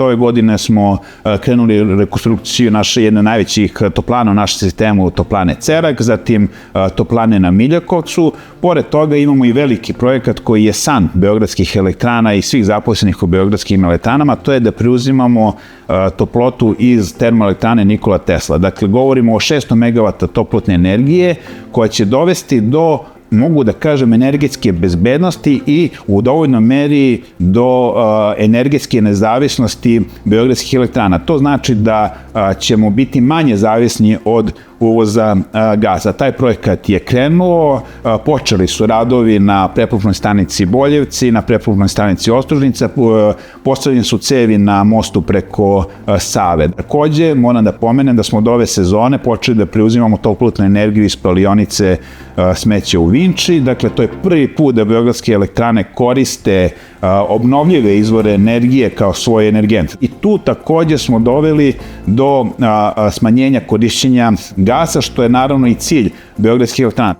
ove godine smo krenuli rekonstrukciju naše jedne najvećih toplana u našem sistemu, toplane Cerak, zatim toplane na Miljakovcu. Pored toga imamo i veliki projekat koji je san beogradskih elektrana i svih zaposlenih u beogradskim elektranama, to je da preuzimamo toplotu iz termoelektrane Nikola Tesla. Dakle, govorimo o 600 MW toplotne energije koja će dovesti do, mogu da kažem, energetske bezbednosti i u dovoljnoj meri do energetske nezavisnosti beogradskih elektrana. To znači da ćemo biti manje zavisni od uvoza gasa. Taj projekat je krenuo, počeli su radovi na prepumpnoj stanici Boljevci, na prepumpnoj stanici Ostružnica, postavljeni su cevi na mostu preko Save. Takođe, moram da pomenem da smo od ove sezone počeli da preuzimamo toplotnu energiju iz spalionice smeća u Vinči. Dakle, to je prvi put da beogradske elektrane koriste obnovljive izvore energije kao svoj energent. I tu takođe smo doveli do smanjenja korišćenja gasa, što je naravno i cilj beogradskih elektrana.